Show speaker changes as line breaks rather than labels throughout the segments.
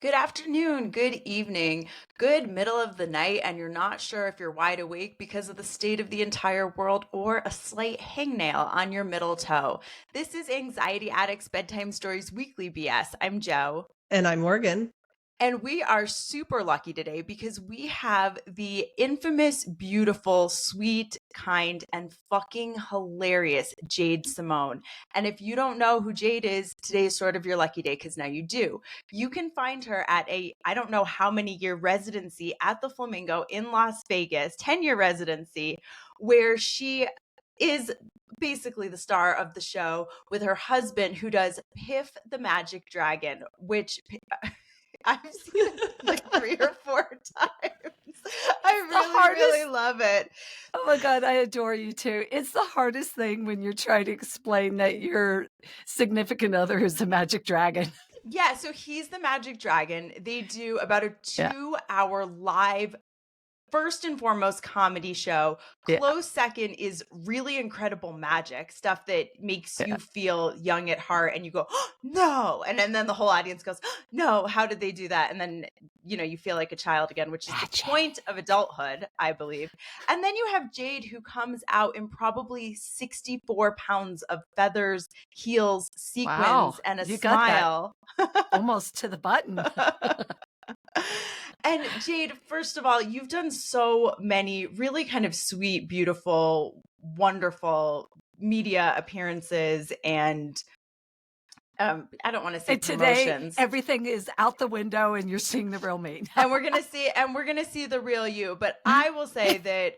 Good afternoon, good evening, good middle of the night, and you're not sure if you're wide awake because of the state of the entire world or a slight hangnail on your middle toe. This is Anxiety Addicts Bedtime Stories Weekly BS. I'm Joe.
And I'm Morgan.
And we are super lucky today because we have the infamous, beautiful, sweet, kind, and fucking hilarious Jade Simone. And if you don't know who Jade is, today is sort of your lucky day because now you do. You can find her at I don't know how many year residency at the Flamingo in Las Vegas, 10-year residency, where she is basically the star of the show with her husband who does Piff the Magic Dragon, which I've seen it like 3 or 4 times. I really love it.
Oh my God, I adore you too. It's the hardest thing when you're trying to explain that your significant other is a magic dragon.
Yeah, so he's the magic dragon. They do about a 2-hour live, first and foremost, comedy show. Close second is really incredible magic, stuff that makes you feel young at heart and you go, oh, no. And then the whole audience goes, oh, no, how did they do that? And then, you feel like a child again, which is the point of adulthood, I believe. And then you have Jade, who comes out in probably 64 pounds of feathers, heels, sequins, and a smile.
Almost to the button.
And Jade, first of all, you've done so many really kind of sweet, beautiful, wonderful media appearances and I don't want to say promotions.
Today, everything is out the window and you're seeing the real me.
and we're going to see the real you. But I will say that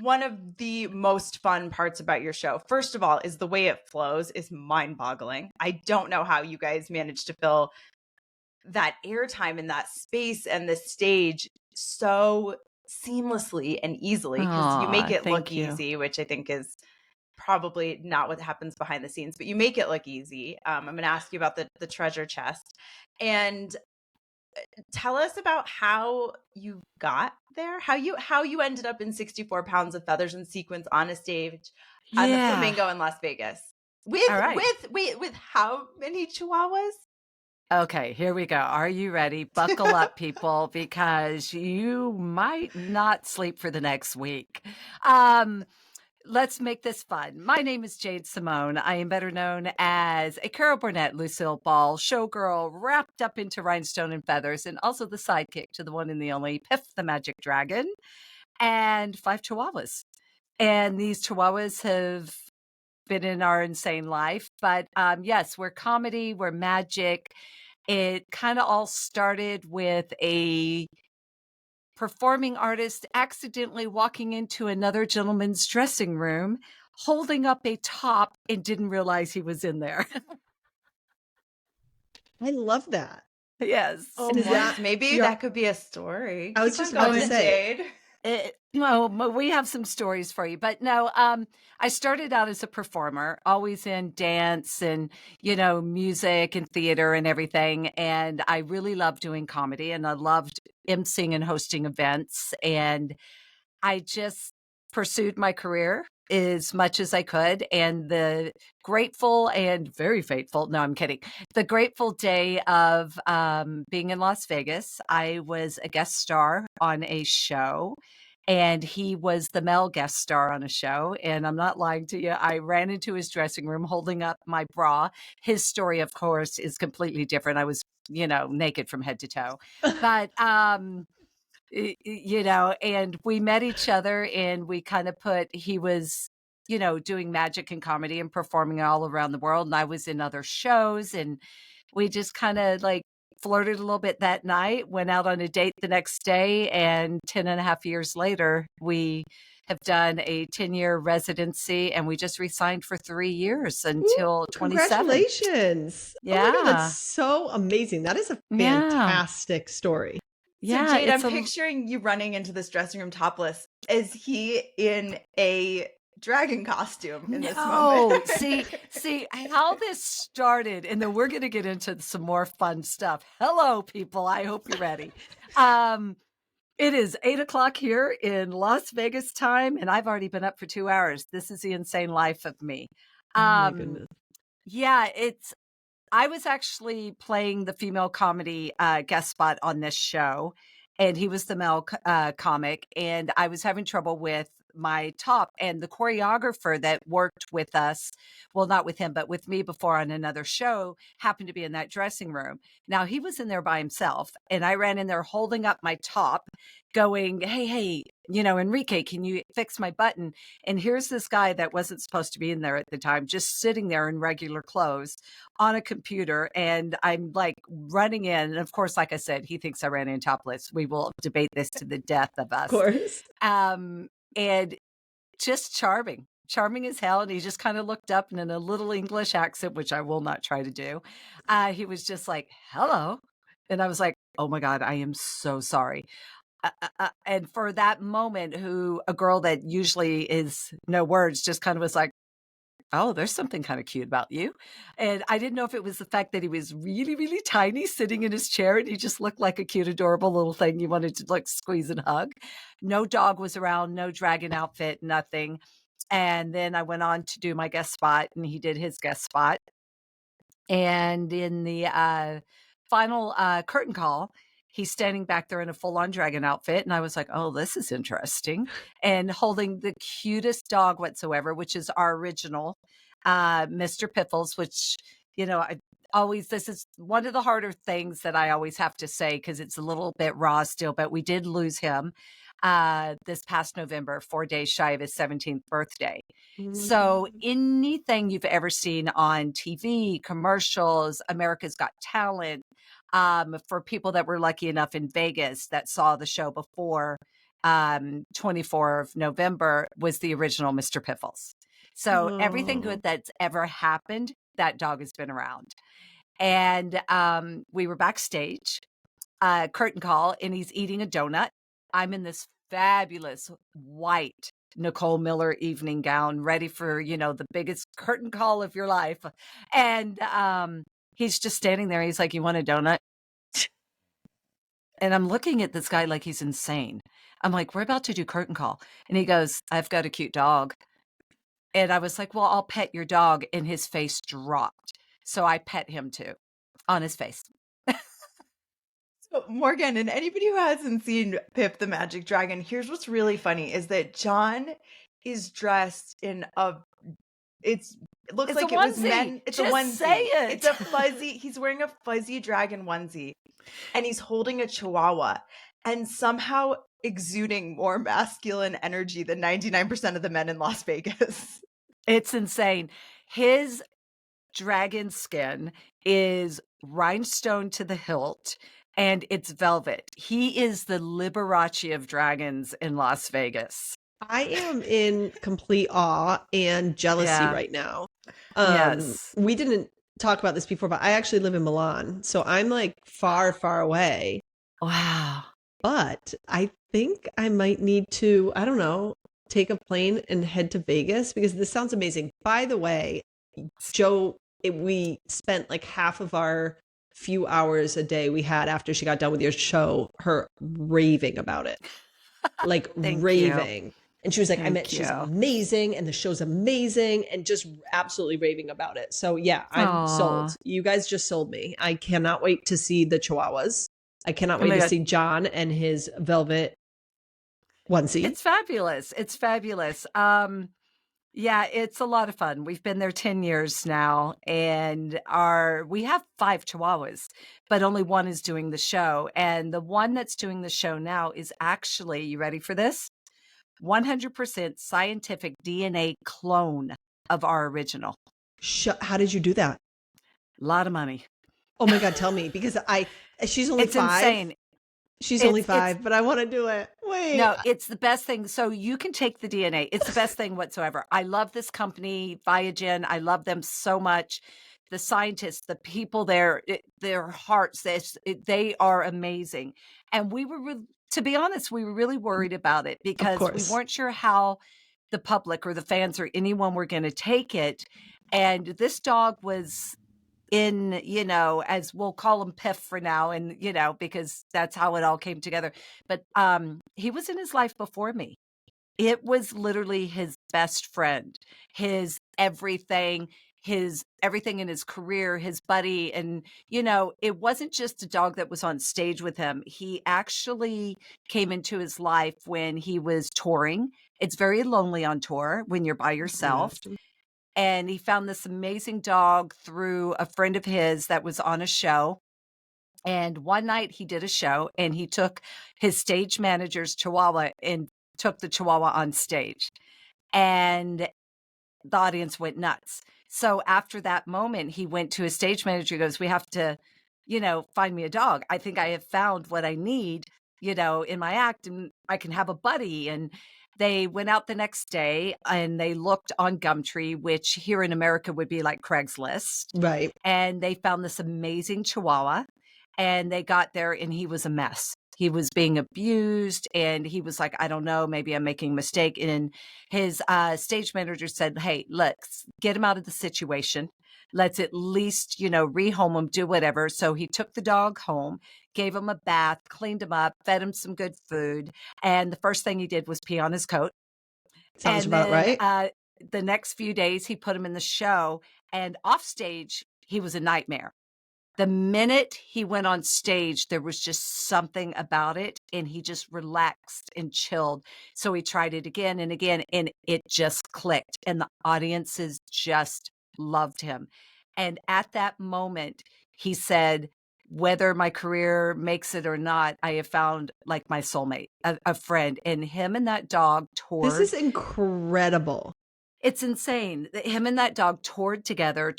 one of the most fun parts about your show, first of all, is the way it flows is mind-boggling. I don't know how you guys manage to fill that airtime in that space and the stage so seamlessly and easily because you make it look easy, which I think is probably not what happens behind the scenes, but you make it look easy. I'm going to ask you about the treasure chest and tell us about how you got there, how you ended up in 64 pounds of feathers and sequins on a stage on the Flamingo in Las Vegas with how many chihuahuas?
Okay, here we go. Are you ready? Buckle up, people, because you might not sleep for the next week. Let's make this fun. My name is Jade Simone. I am better known as a Carol Burnett, Lucille Ball, showgirl wrapped up into rhinestone and feathers, and also the sidekick to the one and the only Piff the Magic Dragon, and 5 chihuahuas. And these chihuahuas have been in our insane life. But yes, we're comedy, we're magic. It kind of all started with a performing artist accidentally walking into another gentleman's dressing room, holding up a top and didn't realize he was in there.
I love that.
Yes.
Oh, maybe that could be a story.
I was just about to say.
No, we have some stories for you, but no, I started out as a performer, always in dance and, music and theater and everything. And I really loved doing comedy and I loved emceeing and hosting events. And I just pursued my career as much as I could. And the grateful and very fateful, no, I'm kidding. The grateful day of being in Las Vegas, I was a guest star on a show. And he was the male guest star on a show. And I'm not lying to you. I ran into his dressing room holding up my bra. His story, of course, is completely different. I was, naked from head to toe. But, and we met each other and we kind of he was, doing magic and comedy and performing all around the world. And I was in other shows and we just kind of flirted a little bit that night, went out on a date the next day, and 10 and a half years later, we have done a 10-year residency, and we just re-signed for 3 years until 27.
Congratulations.
Yeah.
Oh my God, that's so amazing. That is a fantastic story.
So Jade, I'm picturing you running into this dressing room topless. Is he in a dragon costume in this moment?
see how this started, and then we're going to get into some more fun stuff. Hello, people. I hope you're ready. It is 8:00 here in Las Vegas time, and I've already been up for 2 hours. This is the insane life of me.
Oh my goodness.
Yeah, I was actually playing the female comedy guest spot on this show, and he was the male comic, and I was having trouble with my top, and the choreographer that worked with us, well, not with him, but with me before on another show, happened to be in that dressing room. Now he was in there by himself, and I ran in there holding up my top, going, hey, Enrique, can you fix my button? And here's this guy that wasn't supposed to be in there at the time, just sitting there in regular clothes on a computer. And I'm like running in. And of course, like I said, he thinks I ran in topless. We will debate this to the death of us.
Of course.
And just charming as hell. And he just kind of looked up and in a little English accent, which I will not try to do. He was just like, hello. And I was like, oh my God, I am so sorry. And for that moment, a girl that usually is no words just kind of was like, oh, there's something kind of cute about you. And I didn't know if it was the fact that he was really, really tiny sitting in his chair and he just looked like a cute, adorable little thing you wanted to like squeeze and hug. No dog was around, no dragon outfit, nothing. And then I went on to do my guest spot and he did his guest spot. And in the final curtain call, he's standing back there in a full-on dragon outfit. And I was like, oh, this is interesting. And holding the cutest dog whatsoever, which is our original, Mr. Piffles, which, this is one of the harder things that I always have to say because it's a little bit raw still, but we did lose him this past November, 4 days shy of his 17th birthday. So anything you've ever seen on TV, commercials, America's Got Talent, for people that were lucky enough in Vegas that saw the show before 24 of November was the original Mr. Piffles. So everything good that's ever happened, that dog has been around. And we were backstage, curtain call, and he's eating a donut. I'm in this fabulous white Nicole Miller evening gown, ready for, the biggest curtain call of your life. And he's just standing there. He's like, you want a donut? And I'm looking at this guy like he's insane. I'm like, we're about to do curtain call. And he goes, I've got a cute dog. And I was like, well, I'll pet your dog. And his face dropped. So I pet him too on his face.
So Morgan, and anybody who hasn't seen Pip the Magic Dragon, here's what's really funny is that John is dressed in it looks like it was meant. It's
just
a onesie.
Say it.
It's a fuzzy. He's wearing a fuzzy dragon onesie, and he's holding a chihuahua, and somehow exuding more masculine energy than 99% of the men in Las Vegas.
It's insane. His dragon skin is rhinestone to the hilt, and it's velvet. He is the Liberace of dragons in Las Vegas.
I am in complete awe and jealousy right now.
Yes.
We didn't talk about this before, but I actually live in Milan. So I'm like far, far away.
Wow.
But I think I might need to, I don't know, take a plane and head to Vegas because this sounds amazing. By the way, Joe, we spent like half of our few hours a day we had after she got done with your show, her raving about it. Like raving.
You.
And she was like, she's amazing and the show's amazing and just absolutely raving about it. So yeah, I'm sold. You guys just sold me. I cannot wait to see the Chihuahuas. I cannot wait to see John and his velvet onesie.
It's fabulous. It's fabulous. Yeah, it's a lot of fun. We've been there 10 years now and we have 5 Chihuahuas, but only one is doing the show. And the one that's doing the show now is actually, you ready for this? 100% scientific DNA clone of our original.
How did you do that?
A lot of money.
Oh my God, tell me, because she's only 5.
It's insane.
She's only 5, but I want to do it. Wait.
No, it's the best thing. So you can take the DNA. It's the best thing whatsoever. I love this company, Biogen. I love them so much. The scientists, the people there, their hearts, they are amazing. And we were, to be honest, we were really worried about it because we weren't sure how the public or the fans or anyone were going to take it. And this dog was in, as we'll call him Piff for now. And, because that's how it all came together. But he was in his life before me. It was literally his best friend, his everything. his everything in his career, his buddy. And, it wasn't just a dog that was on stage with him. He actually came into his life when he was touring. It's very lonely on tour when you're by yourself. And he found this amazing dog through a friend of his that was on a show. And one night he did a show and he took his stage manager's Chihuahua and took the Chihuahua on stage. And the audience went nuts. So after that moment, he went to his stage manager. He goes, we have to, find me a dog. I think I have found what I need, in my act, and I can have a buddy. And they went out the next day and they looked on Gumtree, which here in America would be like Craigslist.
Right.
And they found this amazing Chihuahua and they got there and he was a mess. He was being abused and he was like, I don't know, maybe I'm making a mistake. And his stage manager said, hey, let's get him out of the situation. Let's at least, rehome him, do whatever. So he took the dog home, gave him a bath, cleaned him up, fed him some good food. And the first thing he did was pee on his coat.
Sounds
And
about
then,
right.
the next few days, he put him in the show. And off stage, he was a nightmare. The minute he went on stage, there was just something about it and he just relaxed and chilled. So he tried it again and again and it just clicked and the audiences just loved him. And at that moment, he said, whether my career makes it or not, I have found like my soulmate, a friend, and him and that dog toured.
This is incredible.
It's insane. Him and that dog toured together,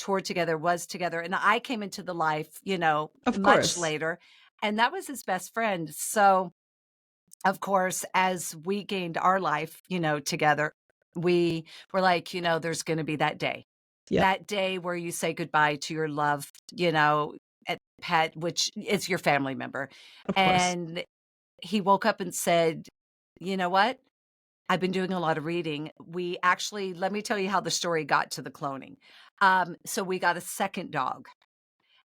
was together. And I came into the life,
Of
much
course.
later. And that was his best friend. So, of course, as we gained our life, together, we were like, there's going to be that day.
Yeah.
That day where you say goodbye to your loved, pet, which is your family member.
Of course.
And he woke up and said, you know what? I've been doing a lot of reading. We actually, let me tell you how the story got to the cloning. So we got a second dog.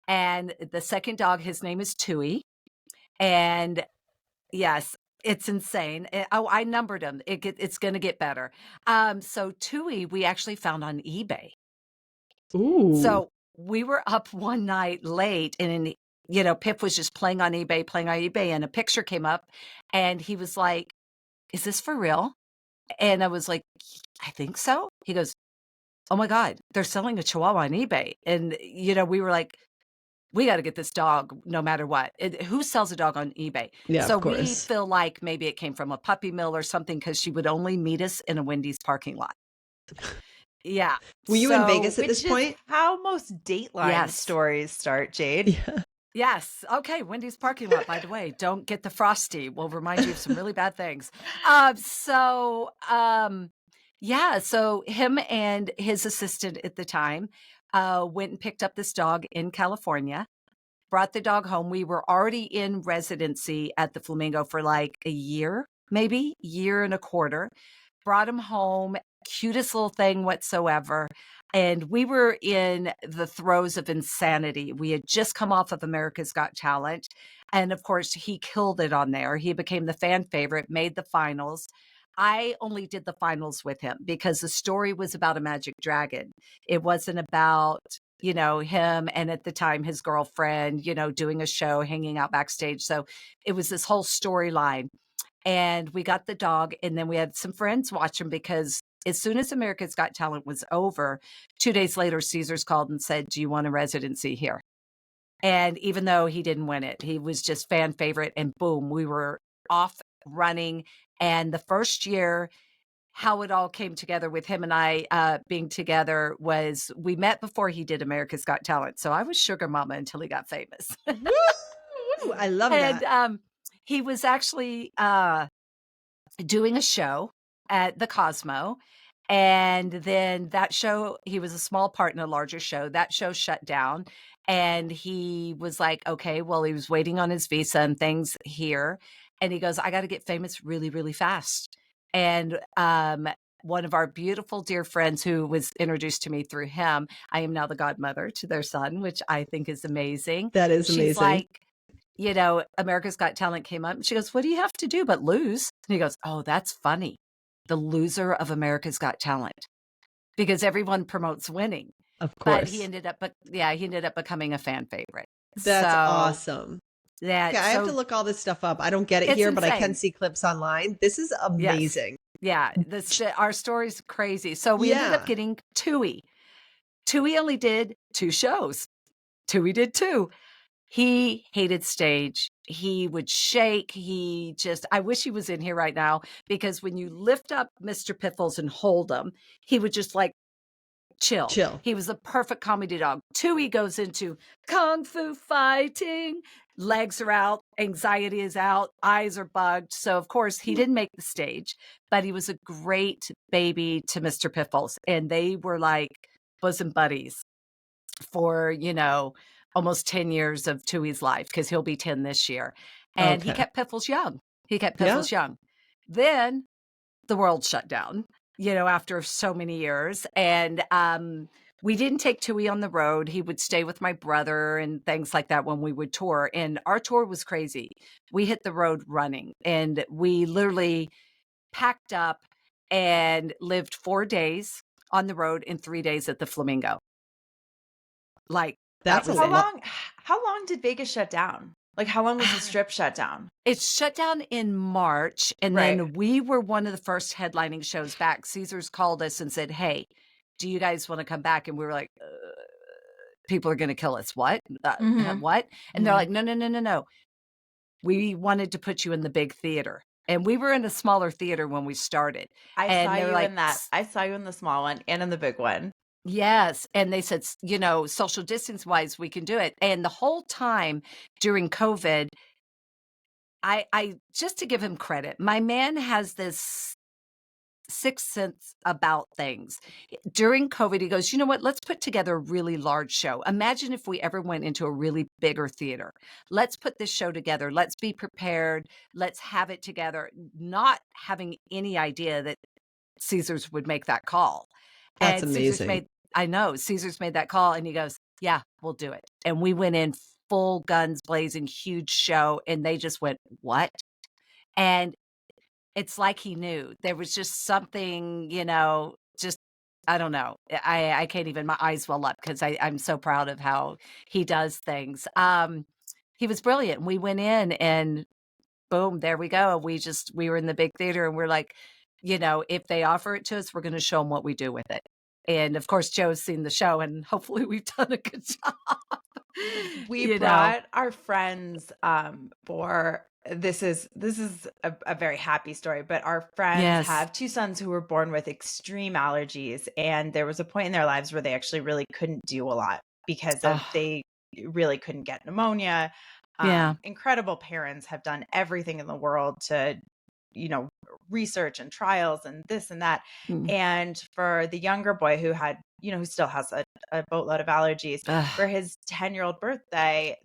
And the second dog, his name is Tui. And yes, it's insane. I numbered them. It's going to get better. So Tui, we actually found on eBay.
Ooh.
So we were up one night late and, Pip was just playing on eBay, and a picture came up and he was like, is this for real? And I was like, I think so. He goes, oh my God, they're selling a Chihuahua on eBay. And, we were like, we got to get this dog no matter what. Who sells a dog on eBay?
Yeah,
So
of
we
course.
feel like maybe it came from a puppy mill or something because she would only meet us in a Wendy's parking lot. Yeah.
Were you in Vegas at
Which
this
is
point?
how most Dateline
Yes.
stories start, Jade.
Yeah.
Yes. Okay. Wendy's parking lot, by the way. Don't get the Frosty. We'll remind you of some really bad things. Yeah. So him and his assistant at the time went and picked up this dog in California, brought the dog home. We were already in residency at the Flamingo for like a year, maybe year and a quarter. Brought him home, cutest little thing whatsoever. And we were in the throes of insanity. We had just come off of America's Got Talent. And of course, he killed it on there. He became the fan favorite, made the finals. I only did the finals with him because the story was about a magic dragon. It wasn't about, him and at the time his girlfriend, doing a show, hanging out backstage. So it was this whole storyline. And we got the dog and then we had some friends watch him because as soon as America's Got Talent was over, 2 days later, Caesars called and said, do you want a residency here? And even though he didn't win it, he was just fan favorite and boom, we were off running. And the first year, how it all came together with him and I being together was we met before he did America's Got Talent. So I was sugar mama until he got famous.
Woo! I love
And
that.
he was actually doing a show at the Cosmo. And then that show, he was a small part in a larger show. That show shut down. And he was like, okay, well, he was waiting on his visa and things here. And he goes, I got to get famous really, really fast. And one of our beautiful dear friends who was introduced to me through him, I am now the godmother to their son, which I think is amazing.
That is
She's
amazing.
like, America's Got Talent came up and she goes, what do you have to do but lose? And he goes, oh, that's funny. The loser of America's Got Talent, because everyone promotes winning.
Of
but he
course.
ended up, becoming a fan favorite.
That's
So
awesome. Okay, I have to
so
look all this stuff up. I don't get it
it's
here, but I can
insane.
see clips online. This is
Yes.
amazing.
Yeah. Our story's crazy. So we ended up
Yeah.
getting Tui. Tui only did 2 shows. Tui did 2. He hated stage. He would shake. I wish he was in here right now, because when you lift up Mr. Piffles and hold him, he would just like chill.
Chill.
He was a perfect comedy dog. Tui goes into kung fu fighting. Legs are out, anxiety is out, eyes are bugged. So, of course, he didn't make the stage, but he was a great baby to Mr. Piffles. And they were like bosom buddies for, almost 10 years of Tui's life, because he'll be 10 this year. And he
Okay.
kept Piffles young.
Yeah.
Then the world shut down, after so many years. And we didn't take Tui on the road. He would stay with my brother and things like that when we would tour. And our tour was crazy. We hit the road running, and we literally packed up and lived 4 days on the road and 3 days at the Flamingo. Like, that
That's a
was
How
it.
lot.
long did Vegas shut down? Like, how long was the strip shut down?
It shut down in March, and
Right.
then we were one of the first headlining shows back. Caesars called us and said, "Hey, do you guys want to come back?" And we were like, people are going to kill us. What?
Mhm.
What? And they're
Mhm.
like, no, no, no, no, no. We wanted to put you in the big theater. And we were in a smaller theater when we started.
I
And
saw
they were
you
like,
in that. I saw you in the small one and in the big one.
yes. And they said, social distance wise, we can do it. And the whole time during COVID, I just to give him credit, my man has this sixth sense about things. During COVID, he goes, you know what? Let's put together a really large show. Imagine if we ever went into a really bigger theater. Let's put this show together. Let's be prepared. Let's have it together. Not having any idea that Caesars would make that call.
That's
And
amazing.
Caesars made that call, and he goes, yeah, we'll do it. And we went in full guns blazing, huge show. And they just went, what? And it's like he knew. There was just something, just I don't know. I can't even, my eyes well up, because I'm so proud of how he does things. He was brilliant. We went in and boom, there we go. We were in the big theater, and we're like, if they offer it to us, we're going to show them what we do with it. And of course, Joe's seen the show, and hopefully we've done a good job.
We brought our friends for this is a very happy story, but our friends
Yes.
have 2 sons who were born with extreme allergies, and there was a point in their lives where they actually really couldn't do a lot because they really couldn't get pneumonia.
Yeah.
Incredible parents have done everything in the world to research and trials and this and that.
Mm.
And for the younger boy who had, who still has a boatload of allergies, for his 10-year-old birthday,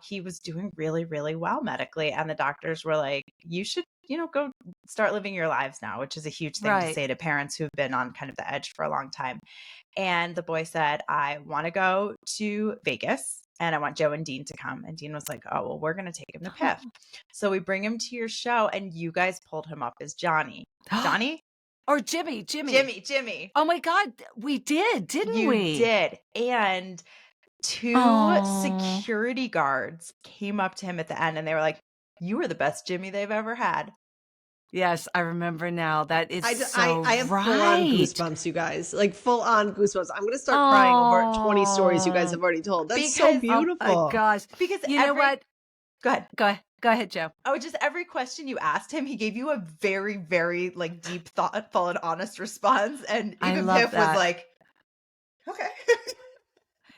he was doing really, really well medically. And the doctors were like, you should, go start living your lives now, which is a huge thing to say to parents who've been on kind of the edge for a long time. And the boy said, I want to go to Vegas, and I want Joe and Dean to come. And Dean was like, oh, well, we're going to take him to Piff. So we bring him to your show, and you guys pulled him up as Johnny. Johnny?
Or Jimmy.
Jimmy.
Oh my God. We did, didn't
You
we?
did. And 2 security guards came up to him at the end, and they were like, you were the best Jimmy they've ever had.
Yes, I remember now. That is
I have
right.
full on goosebumps, you guys. Like full on goosebumps. I'm going to start crying over 20 stories you guys have already told. That's so beautiful.
Oh my gosh.
Because
you know what?
Go
ahead, Joe.
Oh, just every question you asked him, he gave you a very, very deep, thoughtful, and honest response. And even Piff was like, okay.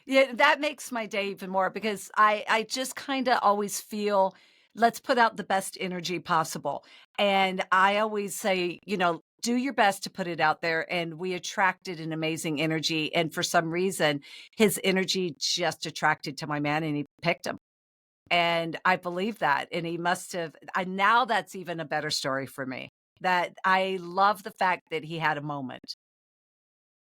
Yeah, that makes my day even more, because I just kind of always feel, let's put out the best energy possible. And I always say, do your best to put it out there. And we attracted an amazing energy. And for some reason, his energy just attracted to my man, and he picked him. And I believe that. And he must have, now that's even a better story for me. That I love the fact that he had a moment.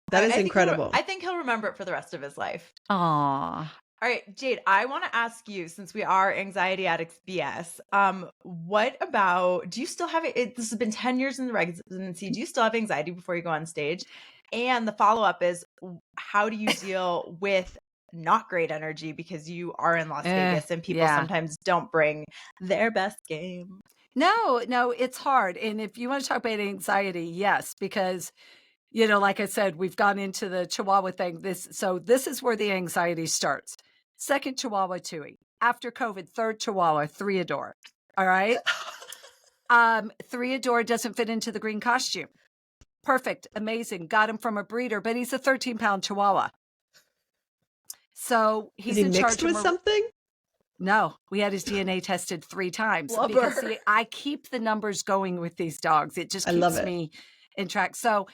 That is incredible.
I think he'll remember it for the rest of his life.
Aw.
All right, Jade, I want to ask you, since we are Anxiety Addicts BS, what about, do you still have it? This has been 10 years in the residency. Do you still have anxiety before you go on stage? And the follow-up is, how do you deal with not great energy because you are in Las Vegas and people
Yeah.
sometimes don't bring their best game?
No, it's hard. And if you want to talk about anxiety, yes, because, you know, like I said, we've gone into the Chihuahua thing. This is where the anxiety starts. Second Chihuahua, Tui. After COVID, third Chihuahua, 3 Adore. All right. 3 Adore doesn't fit into the green costume. Perfect. Amazing. Got him from a breeder, but he's a 13-pound Chihuahua. So
Is
he's
he
in
mixed
charge
with
of
something?
No, we had his DNA tested 3 times
Love
because
her.
see, I keep the numbers going with these dogs. It just
I love
keeps
it.
me in track. So,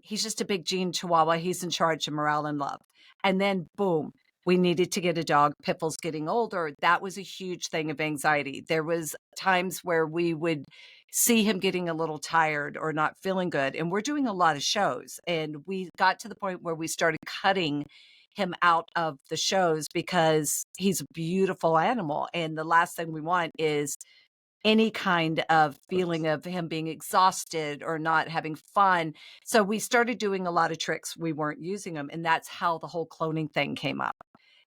he's just a big gene Chihuahua. He's in charge of morale and love. And then boom, we needed to get a dog. Piffle's getting older. That was a huge thing of anxiety. There was times where we would see him getting a little tired or not feeling good. And we're doing a lot of shows. And we got to the point where we started cutting him out of the shows because he's a beautiful animal. And the last thing we want is any kind of feeling of him being exhausted or not having fun. So we started doing a lot of tricks. We weren't using them. And that's how the whole cloning thing came up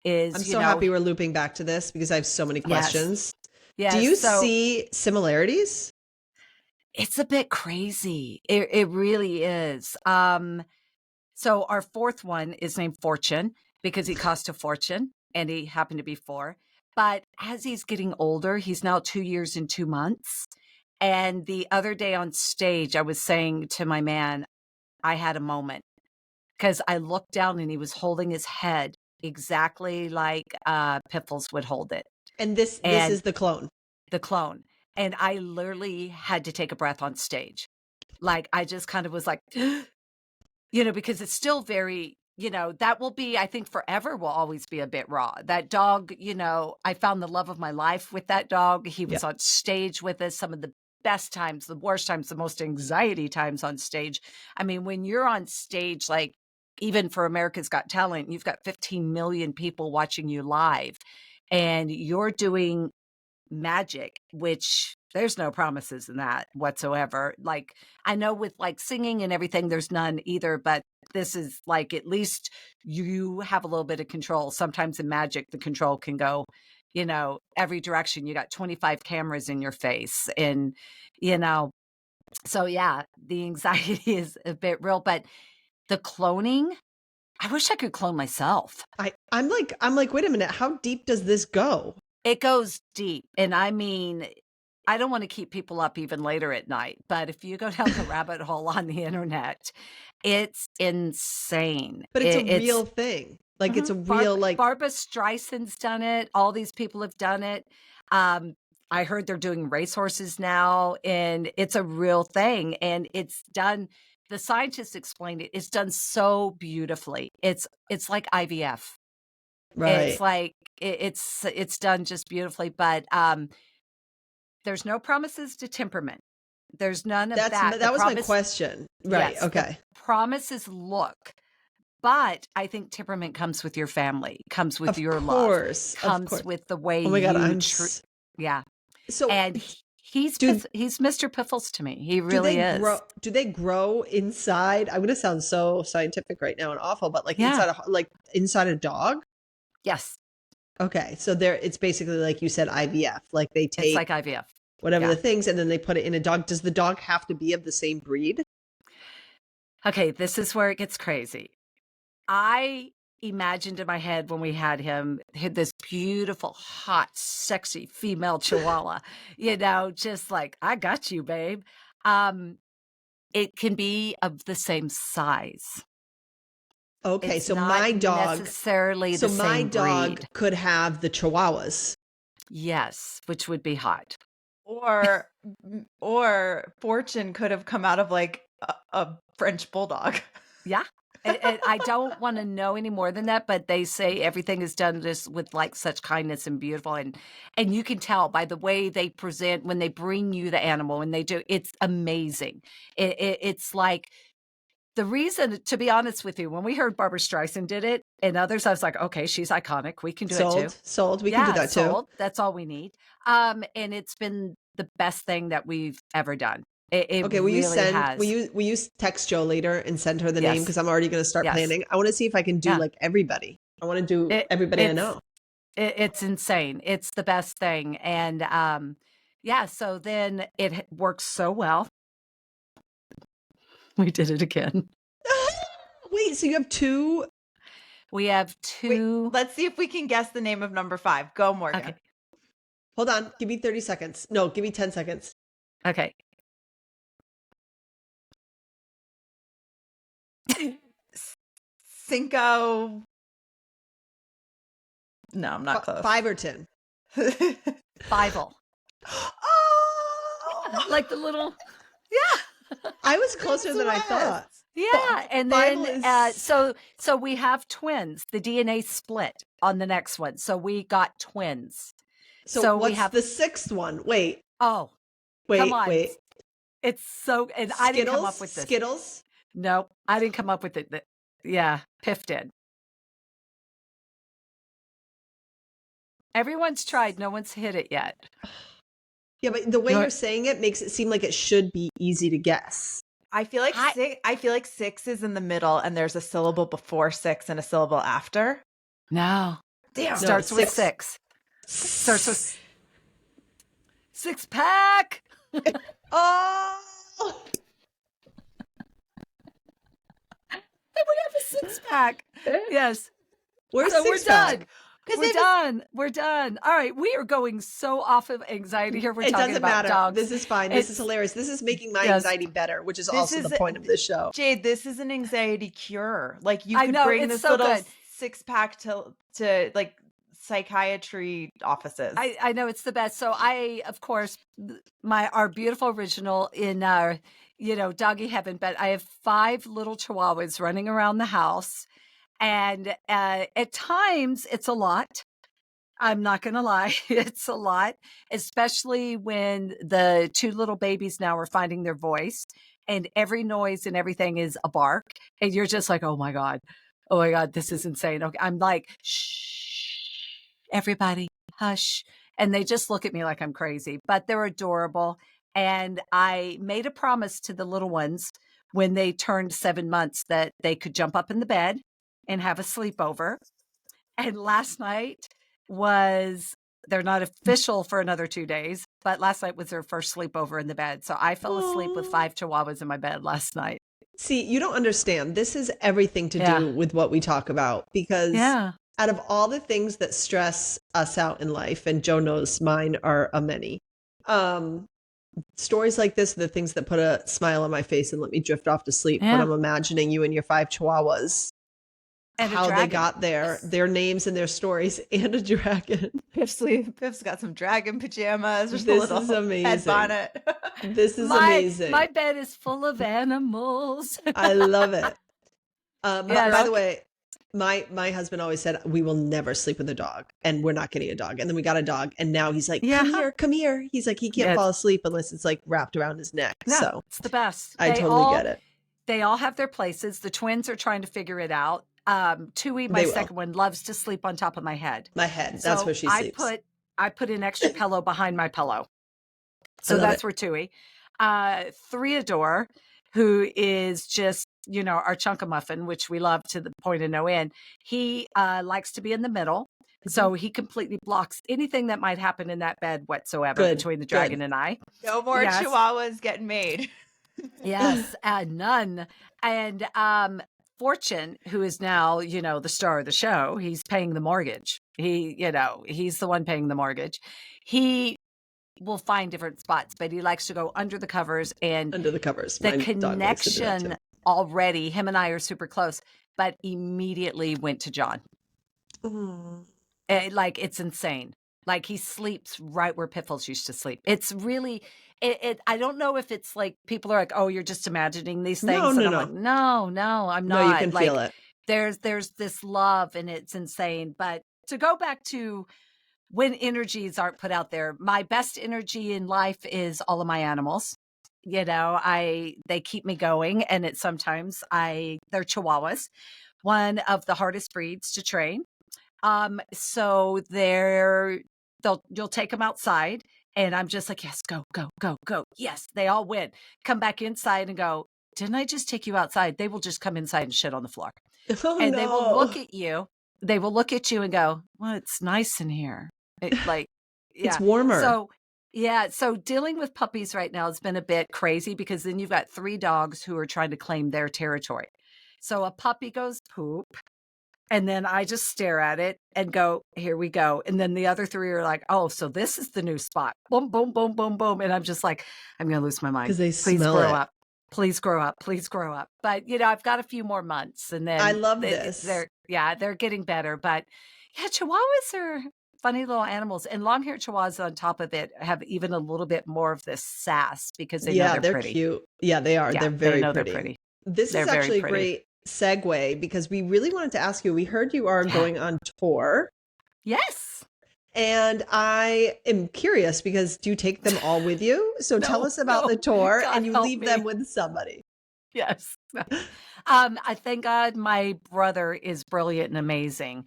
is,
I'm so happy we're looping back to this because I have so many questions.
Yes.
Do you
So
see similarities?
it's a bit crazy. It really is. So our fourth one is named Fortune because he cost a fortune and he happened to be 4. But as he's getting older, he's now 2 years and 2 months. And the other day on stage, I was saying to my man, I had a moment because I looked down and he was holding his head exactly like Piffles would hold it.
And this
And
is the clone.
the clone. And I literally had to take a breath on stage. Like I just kind of was like, you know, because it's still very, you know, that will be, I think forever will always be a bit raw. That dog, you know, I found the love of my life with that dog. He was on stage with us, some of the best times, the worst times, the most anxiety times on stage. I mean, when you're on stage, like even for America's Got Talent, you've got 15 million people watching you live and you're doing magic, which there's no promises in that whatsoever. Like I know with like singing and everything, there's none either, but this is like, at least you have a little bit of control. Sometimes in magic, the control can go, you know, every direction. You got 25 cameras in your face and, you know, so yeah, the anxiety is a bit real, but the cloning, I wish I could clone myself.
I'm like, wait a minute, how deep does this go?
It goes deep. And I mean, I don't want to keep people up even later at night, but if you go down the rabbit hole on the internet, it's insane.
But it's a real thing. Like it's a real like
Barbara Streisand's done it. All these people have done it. I heard they're doing racehorses now, and it's a real thing. And it's done. The scientists explained it. It's done so beautifully. It's like IVF.
right.
It's like it's done just beautifully, but there's no promises to temperament. There's none of that.
That was my question. Right.
Yes,
Okay.
the promises look, but I think temperament comes with your family, comes with your love, comes with the way
oh my God,
you yeah.
So
and he's Mr. Piffles to me. He really is.
Do they grow inside? I'm going to sound so scientific right now and awful, but like inside a dog?
Yes.
Okay. So it's basically like you said, IVF. Like they take
it's like IVF.
Whatever the things, and then they put it in a dog. Does the dog have to be of the same breed?
Okay, this is where it gets crazy. I imagined in my head when we had him, this beautiful, hot, sexy female Chihuahua, you know, just like, I got you, babe. It can be of the same size.
Okay,
it's
so
not
my dog
necessarily
so
the same
my dog
breed.
could have the Chihuahuas.
Yes, which would be hot.
Or Fortune could have come out of like a French bulldog.
Yeah. And I don't want to know any more than that, but they say everything is done just with like such kindness and beautiful. And you can tell by the way they present when they bring you the animal and they do, it's amazing. It's like the reason, to be honest with you, when we heard Barbara Streisand did it and others, I was like, okay, she's iconic. We can do it too.
Sold. We can do that too.
That's all we need. And it's been the best thing that we've ever done. It
Okay, will you
really
send?
has.
Will you text Joe later and send her the name
Yes.
because I'm already going to start
Yes.
planning. I want to see if I can do
Yeah.
like everybody. I want to do everybody I know.
It's insane. It's the best thing. And yeah, so then it works so well. We did it again.
Wait, so you have two?
We have
Wait,
two.
let's see if we can guess the name of number 5. Go, Morgan.
Okay.
Hold on. Give me 30 seconds. No, give me 10 seconds.
Okay.
Cinco. No, I'm not close.
5 or 10.
Bible.
Oh,
Like the little,
I was closer than I thought.
yeah. And
Bible
then,
is-
so we have twins. The DNA split on the next one. So we got twins.
So
we
what's
have,
the 6th one? Wait,
oh,
wait,
come on.
wait.
It's so, and I didn't come up with this.
Skittles?
Nope, I didn't come up with it. Yeah, Piff did. Everyone's tried. No one's hit it yet.
Yeah, but the way
You're-
you're saying it makes it seem like it should be easy to guess.
I feel like I feel like 6 is in the middle, and there's a syllable before 6 and a syllable after.
No.
Damn.
Starts with 6. Starts with 6-pack.
Oh,
We have a 6-pack. Yes.
where's
So we're
6-pack?
done. We're done. All right. We are going so off of anxiety here. We're
It
talking
doesn't
about
matter.
dogs.
This is fine. This is hilarious. This is making my
Yes.
anxiety better, which is
This
also
is-
the point of this show.
Jade, this is an anxiety cure. Like you
I
could
know,
bring
it's
this
so
little
good.
6-pack to like psychiatry offices.
I know it's the best. So I, of course, our beautiful original in our, doggy heaven, but I have 5 little chihuahuas running around the house. And at times it's a lot. I'm not going to lie. It's a lot, especially when the 2 little babies now are finding their voice and every noise and everything is a bark. And you're just like, oh my God, this is insane. Okay. I'm like, shh, everybody, hush. And they just look at me like I'm crazy, but they're adorable. And I made a promise to the little ones when they turned 7 months that they could jump up in the bed and have a sleepover. And last night they're not official for another 2 days, but last night was their first sleepover in the bed. So I fell asleep with 5 chihuahuas in my bed last night.
See, you don't understand. This is everything to
Yeah.
do with what we talk about because
Yeah.
out of all the things that stress us out in life, and Joe knows mine are a many, stories like this are the things that put a smile on my face and let me drift off to sleep when
Yeah.
I'm imagining you and your 5 chihuahuas,
And a
how they
dragon.
got there, their names and their stories, and a dragon.
Piff's got some dragon pajamas. Just
This
a little
is amazing.
head bonnet.
This is amazing.
My bed is full of animals.
I love it.
Yeah,
by the way, my husband always said we will never sleep with a dog, and we're not getting a dog. And then we got a dog, and now he's like, come here. He's like, he can't
Yeah.
fall asleep unless it's like wrapped around his neck.
No,
So
it's the best.
I totally get it.
They all have their places. The twins are trying to figure it out. Tui, my
They will.
second one, loves to sleep on top of my head.
My head. That's
So
where she sleeps.
I put an extra pillow behind my pillow. So
love
that's
it.
where Tui. 3Adore, who is just, our chunk of muffin, which we love to the point of no end. He likes to be in the middle. So he completely blocks anything that might happen in that bed whatsoever
Good,
between the dragon
good.
and I.
No more
Yes.
chihuahuas getting made.
Yes, none. And Fortune, who is now, the star of the show, he's paying the mortgage. He's the one paying the mortgage. He will find different spots, but he likes to go under the covers and
Under the covers.
the
My dog likes to do that
connection
too.
already, him and I are super close, but immediately went to John.
Oh.
It's insane. Like he sleeps right where Piffles used to sleep. It's really, I don't know if it's like people are like, oh, you're just imagining these things.
No,
and
no,
I'm
no.
like, no, I'm not.
No, you can
like,
feel it.
There's this love and it's insane. But to go back to when energies aren't put out there, my best energy in life is all of my animals. They keep me going, and it's sometimes they're Chihuahuas, one of the hardest breeds to train. So you'll take them outside And I'm just like, yes, go, go, go, go. Yes, they all win. Come back inside and go, didn't I just take you outside? They will just come inside and shit on the floor.
Oh
And they will look
no.
at you. They will look at you and go, well, it's nice in here. Like,
It's
yeah.
warmer.
So, yeah. So dealing with puppies right now has been a bit crazy because then you've got 3 dogs who are trying to claim their territory. So a puppy goes poop. And then I just stare at it and go, here we go. And then the other 3 are like, oh, so this is the new spot. Boom, boom, boom, boom, boom. And I'm just like, I'm going to lose my mind.
Because they
Please
smell
grow
it.
up. Please grow up. Please grow up. But, I've got a few more months and then
I love this.
they're getting better. But yeah, Chihuahuas are funny little animals. And long-haired Chihuahuas on top of it have even a little bit more of this sass because they know they're pretty.
Cute. Yeah, they are.
Yeah,
they're very
they know
pretty.
they're pretty.
This
They're
is
very
actually a
pretty.
great segue because we really wanted to ask you. We heard you are going on tour.
Yes.
And I am curious because do you take them all with you? So tell us about the tour
God
and you
help
leave
me.
them with somebody.
Yes. I thank God my brother is brilliant and amazing.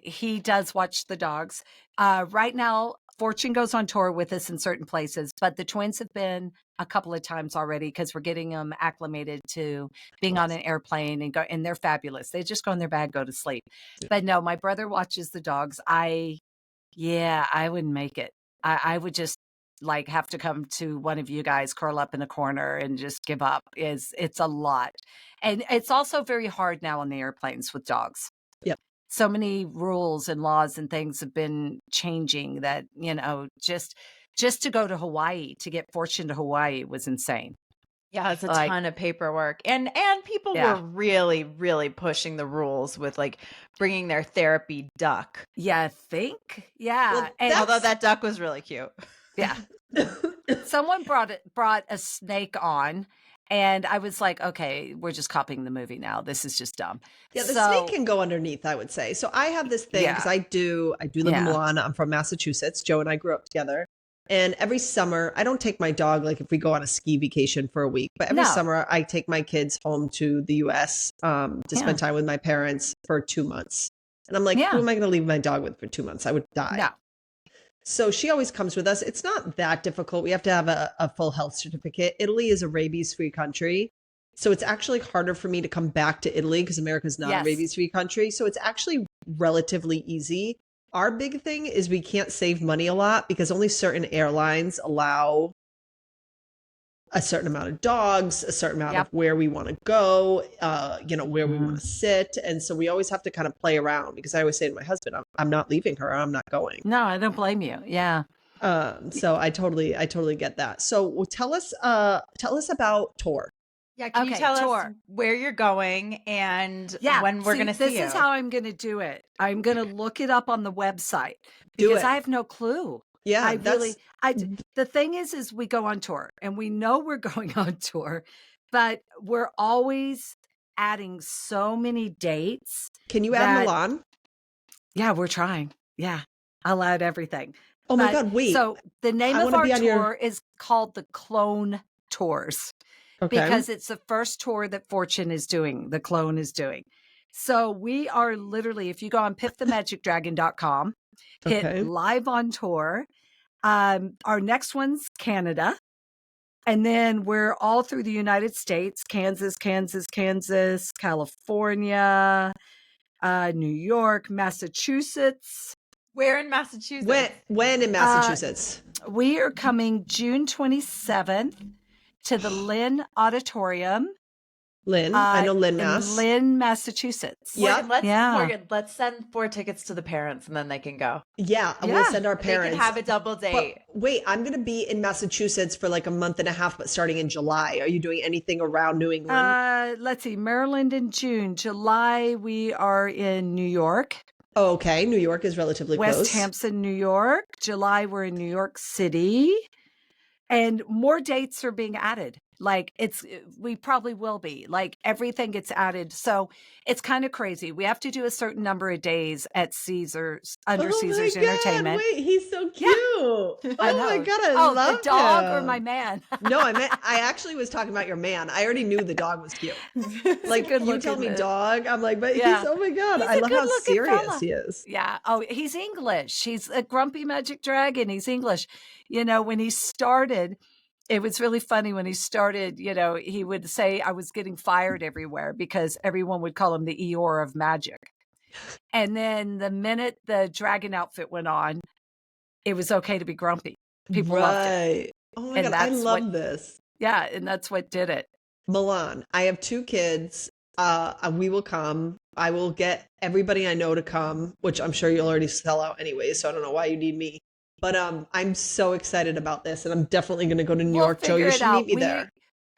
He does watch the dogs. Right now, Fortune goes on tour with us in certain places, but the twins have been a couple of times already because we're getting them acclimated to being on an airplane and they're fabulous. They just go in their bag, go to sleep. But no, my brother watches the dogs. I wouldn't make it. I would just have to come to one of you guys, curl up in a corner and just give up. It's a lot. And it's also very hard now on the airplanes with dogs.
Yep.
So many rules and laws and things have been changing that, just to go to Hawaii, to get Fortune to Hawaii was insane.
Yeah, it's a ton of paperwork. And people
Yeah.
were really, really pushing the rules with bringing their therapy duck.
Yeah, I think. Yeah.
Well,
and
Although that duck was really cute.
yeah. Someone brought a snake on and I was like, okay, we're just copying the movie now. This is just dumb.
Yeah, the snake can go underneath, I would say. So I have this thing because I do live in Milan. I'm from Massachusetts. Joe and I grew up together. And every summer, I don't take my dog, if we go on a ski vacation for a week, but every summer I take my kids home to the US to spend time with my parents for 2 months. And I'm like, who am I going to leave my dog with for 2 months? I would die.
No.
So she always comes with us. It's not that difficult. We have to have a full health certificate. Italy is a rabies-free country. So it's actually harder for me to come back to Italy because America's not a rabies-free country. So it's actually relatively easy. Our big thing is we can't save money a lot because only certain airlines allow a certain amount of dogs, a certain amount of where we want to go, where we want to sit. And so we always have to kind of play around because I always say to my husband, I'm not leaving her. I'm not going.
No, I don't blame you. Yeah.
So I totally get that. So tell us about tour.
Yeah, can you tell us where you're going and when we're going to see you?
This is how I'm going to do it. I'm going to look it up on the website because I have no clue.
Yeah,
the thing is we go on tour and we know we're going on tour, but we're always adding so many dates.
Can you add Milan?
Yeah, we're trying. Yeah, I'll add everything.
Oh my God, wait.
So the name of our tour is called the Clone Tours. Okay. Because it's the first tour that Fortune is doing, the clone is doing. So we are literally, if you go on piffthemagicdragon.com, hit live on tour. Our next one's Canada. And then we're all through the United States, Kansas, California, New York, Massachusetts.
Where in Massachusetts?
When in Massachusetts?
We are coming June 27th. To the Lynn Auditorium.
Lynn, I know Lynn, Mass.
In Lynn, Massachusetts.
Morgan, let's send 4 tickets to the parents and then they can go.
Yeah, we'll send our parents.
They can have a double date.
But wait, I'm going to be in Massachusetts for a month and a half, but starting in July. Are you doing anything around New England?
Let's see, Maryland in June. July, we are in New York.
Oh, okay. New York is relatively close.
West Hampton, New York. July, we're in New York City. And more dates are being added. Like we probably will be. Like everything gets added. So it's kind of crazy. We have to do a certain number of days at Caesars, under
Oh my
Caesars
God.
Entertainment.
Wait, he's so
Yeah,
cute. Oh
I
my
know.
God, I
Oh, the
love
dog or my
him.
man?
No, I actually was talking about your man. I already knew the dog was cute.
He's a
Like
good
you tell
looking.
me dog, I'm like, but he's,
Yeah,
oh my God,
he's
I
a
love
good
how
looking
serious
fella.
he is.
Yeah. Oh, he's English. He's a grumpy magic dragon. He's English. You know, when he started, it was really funny when he started, you know, he would say I was getting fired everywhere because everyone would call him the Eeyore of magic. And then the minute the dragon outfit went on, it was okay to be grumpy. People loved it.
Right. Oh my
And
God, I
that's what,
love this.
yeah, and that's what did it.
Milan, I have 2 kids. We will come. I will get everybody I know to come, which I'm sure you'll already sell out anyway, so I don't know why you need me. But I'm so excited about this, and I'm definitely going to go to New
We'll
York. Joe,
figure
you
it
should meet
out.
me there.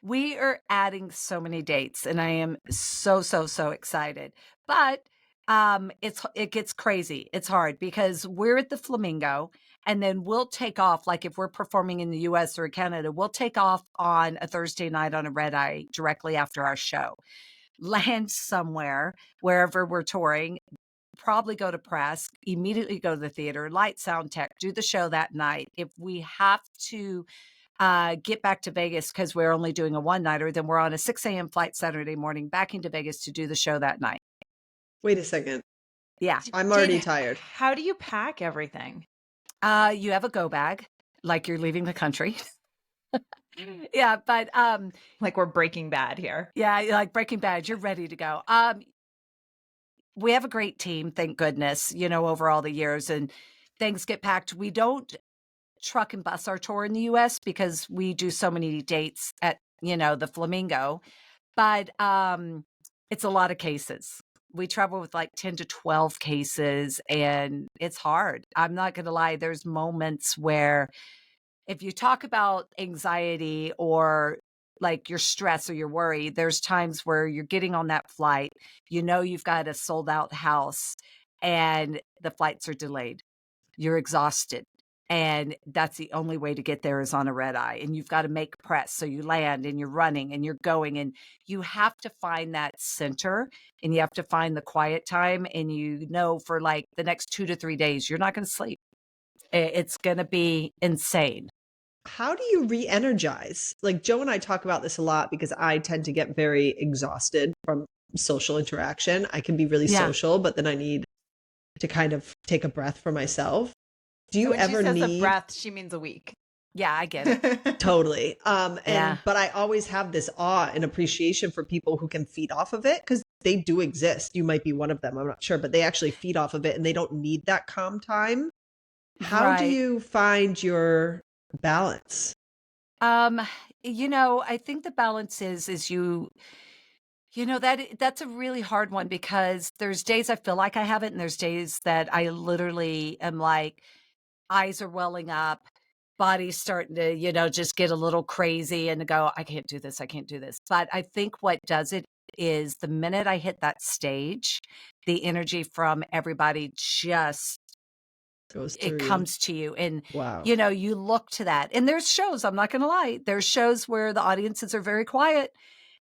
We are adding so many dates, and I am so excited. But it gets crazy. It's hard because we're at the Flamingo, and then we'll take off. Like if we're performing in the US or Canada, we'll take off on a Thursday night on a red eye directly after our show. Land somewhere, wherever we're touring, probably go to press, immediately go to the theater, light, sound, tech, do the show that night. If we have to get back to Vegas because we're only doing a one-nighter, then we're on a 6 a.m. flight Saturday morning back into Vegas to do the show that night.
Wait a second.
Yeah.
I'm already
Jade,
tired.
how do you pack everything?
You have a go bag, like you're leaving the country. Yeah, but
Like we're Breaking Bad here.
yeah, like Breaking Bad, you're ready to go. We have a great team, thank goodness, you know, over all the years, and things get packed. We don't truck and bus our tour in the US because we do so many dates at, you know, the Flamingo, but it's a lot of cases. We travel with like 10 to 12 cases and it's hard. I'm not going to lie. There's moments where if you talk about anxiety or like your stress or your worry, there's times where you're getting on that flight, you know, you've got a sold out house and the flights are delayed. You're exhausted. And that's the only way to get there is on a red eye. And you've got to make press. So you land and you're running and you're going and you have to find that center and you have to find the quiet time. And you know, for like the next 2 to 3 days, you're not going to sleep. It's going to be insane.
How do you re-energize? Like Joe and I talk about this a lot because I tend to get very exhausted from social interaction. I can be really
Yeah.
social, but then I need to kind of take a breath for myself. Do you
When
ever
she says
need
a breath, she means a week.
Yeah, I get it.
Totally.
Yeah.
But I always have this awe and appreciation for people who can feed off of it because they do exist. You might be one of them. I'm not sure, but they actually feed off of it and they don't need that calm time. How do
Right.
you find your balance?
You know, I think the balance is you know, that's a really hard one because there's days I feel like I have it and there's days that I literally am like eyes are welling up, body's starting to, you know, just get a little crazy and to go, I can't do this. I can't do this. But I think what does it is the minute I hit that stage, the energy from everybody just
Goes
it
through.
comes to you and
Wow.
you know you look to that and there's shows, I'm not going to lie, there's shows where the audiences are very quiet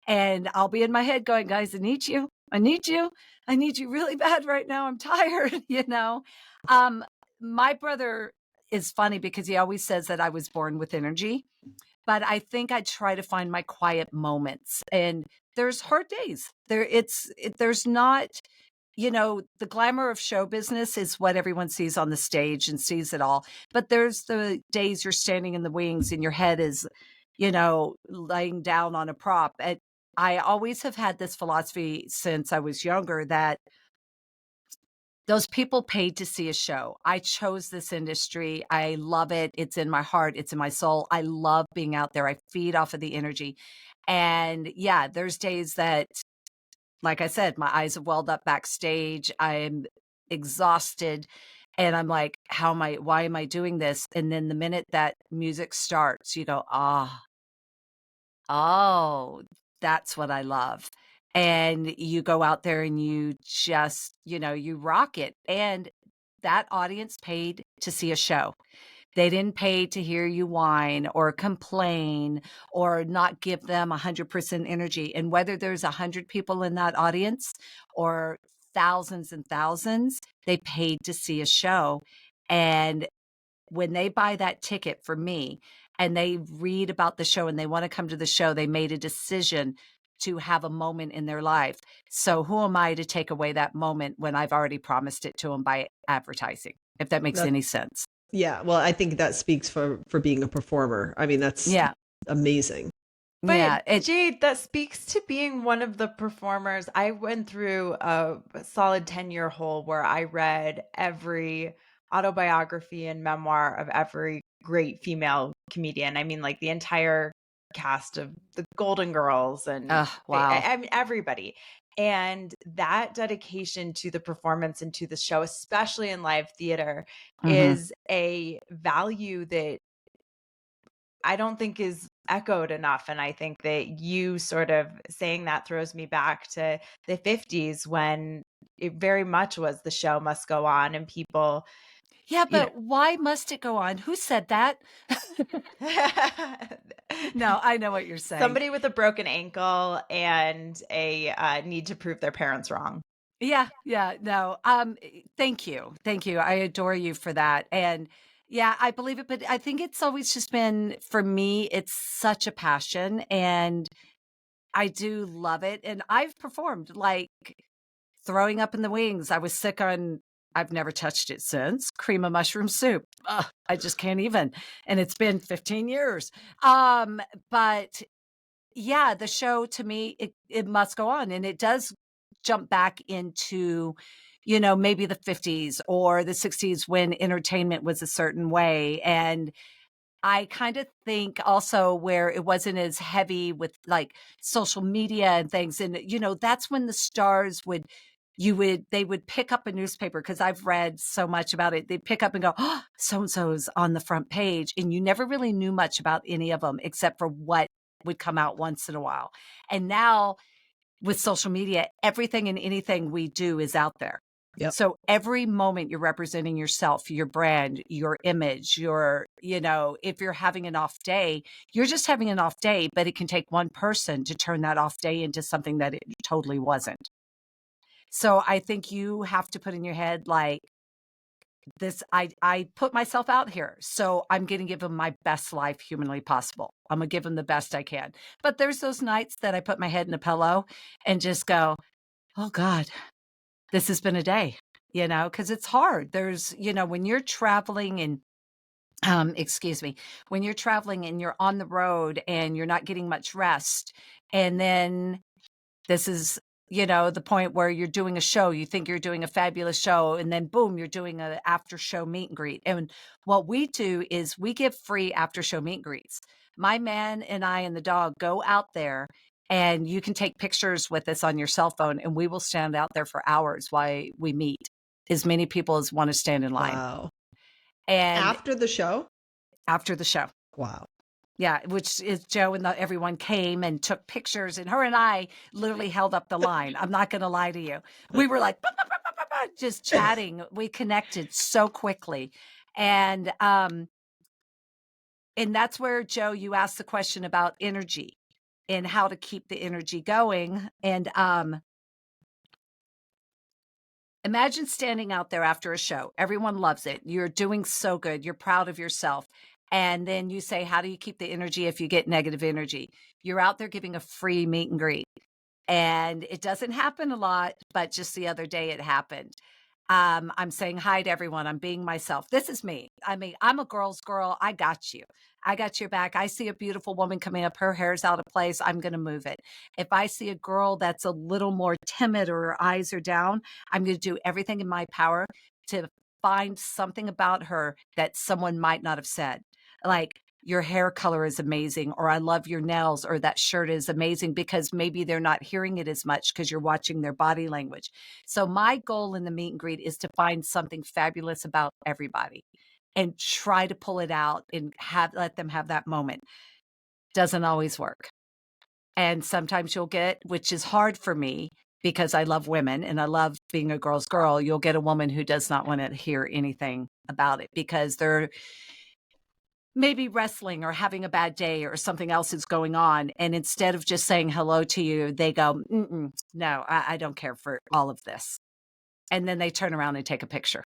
and I'll be in my head going, guys, I need you, I need you, I need you really bad right now, I'm tired. You know, my brother is funny because he always says that I was born with energy, but I think I try to find my quiet moments and there's hard days there's not, you know, the glamour of show business is what everyone sees on the stage and sees it all. But there's the days you're standing in the wings and your head is, you know, laying down on a prop. And I always have had this philosophy since I was younger that those people paid to see a show. I chose this industry. I love it. It's in my heart. It's in my soul. I love being out there. I feed off of the energy. And yeah, there's days that like I said, my eyes have welled up backstage. I'm exhausted. And I'm like, why am I doing this? And then the minute that music starts, you go, oh, that's what I love. And you go out there and you just, you know, you rock it. And that audience paid to see a show. They didn't pay to hear you whine or complain or not give them 100% energy. And whether there's 100 people in that audience or thousands and thousands, they paid to see a show. And when they buy that ticket for me and they read about the show and they want to come to the show, they made a decision to have a moment in their life. So who am I to take away that moment when I've already promised it to them by advertising, if that makes any sense?
Yeah. Well, I think that speaks for being a performer. I mean, that's amazing.
But Jade, that speaks to being one of the performers. I went through a solid 10-year hole where I read every autobiography and memoir of every great female comedian. I mean, like the entire cast of the Golden Girls and I mean, everybody. And that dedication to the performance and to the show, especially in live theater, is a value that I don't think is echoed enough. And I think that you sort of saying that throws me back to the 50s when it very much was the show must go on and people.
Yeah, but why must it go on? Who said that? No, I know what you're saying.
Somebody with a broken ankle and a need to prove their parents wrong.
Yeah, no. Thank you. I adore you for that. And yeah, I believe it, but I think it's always just been, for me, it's such a passion and I do love it. And I've performed like Throwing Up in the Wings. I was sick on, I've never touched it since, cream of mushroom soup. Ugh, I just can't even. And it's been 15 years. But yeah, the show to me, it must go on. And it does jump back into, maybe the 50s or the 60s when entertainment was a certain way. And I kind of think also where it wasn't as heavy with like social media and things. And, that's when the stars they would pick up a newspaper, because I've read so much about it. They'd pick up and go, oh, so-and-so's on the front page. And you never really knew much about any of them except for what would come out once in a while. And now with social media, everything and anything we do is out there.
Yep.
So every moment you're representing yourself, your brand, your image, if you're having an off day, you're just having an off day, but it can take one person to turn that off day into something that it totally wasn't. So I think you have to put in your head, like, this, I put myself out here, so I'm going to give them my best life humanly possible. I'm going to give them the best I can. But there's those nights that I put my head in a pillow and just go, oh God, this has been a day, because it's hard. There's, when you're traveling and when you're traveling and you're on the road and you're not getting much rest, and then this is, the point where you're doing a show, you think you're doing a fabulous show, and then boom, you're doing an after show meet and greet. And what we do is we give free after show meet and greets. My man and I and the dog go out there, and you can take pictures with us on your cell phone, and we will stand out there for hours while we meet as many people as want to stand in line.
Wow.
And
after the show?
After the show.
Wow.
Yeah, which is Joe and everyone came and took pictures, and her and I literally held up the line. I'm not going to lie to you. We were like, bah, bah, bah, bah, bah, bah, just chatting. We connected so quickly. And that's where, Joe, you asked the question about energy and how to keep the energy going. And imagine standing out there after a show. Everyone loves it. You're doing so good. You're proud of yourself. And then you say, how do you keep the energy if you get negative energy? You're out there giving a free meet and greet. And it doesn't happen a lot, but just the other day it happened. I'm saying hi to everyone. I'm being myself. This is me. I mean, I'm a girl's girl. I got you. I got your back. I see a beautiful woman coming up. Her hair's out of place. I'm going to move it. If I see a girl that's a little more timid or her eyes are down, I'm going to do everything in my power to find something about her that someone might not have said. Like, your hair color is amazing, or I love your nails, or that shirt is amazing, because maybe they're not hearing it as much because you're watching their body language. So my goal in the meet and greet is to find something fabulous about everybody and try to pull it out and let them have that moment. Doesn't always work. And sometimes you'll get, which is hard for me because I love women and I love being a girl's girl, you'll get a woman who does not want to hear anything about it because maybe wrestling or having a bad day or something else is going on. And instead of just saying hello to you, they go, no, I don't care for all of this. And then they turn around and take a picture.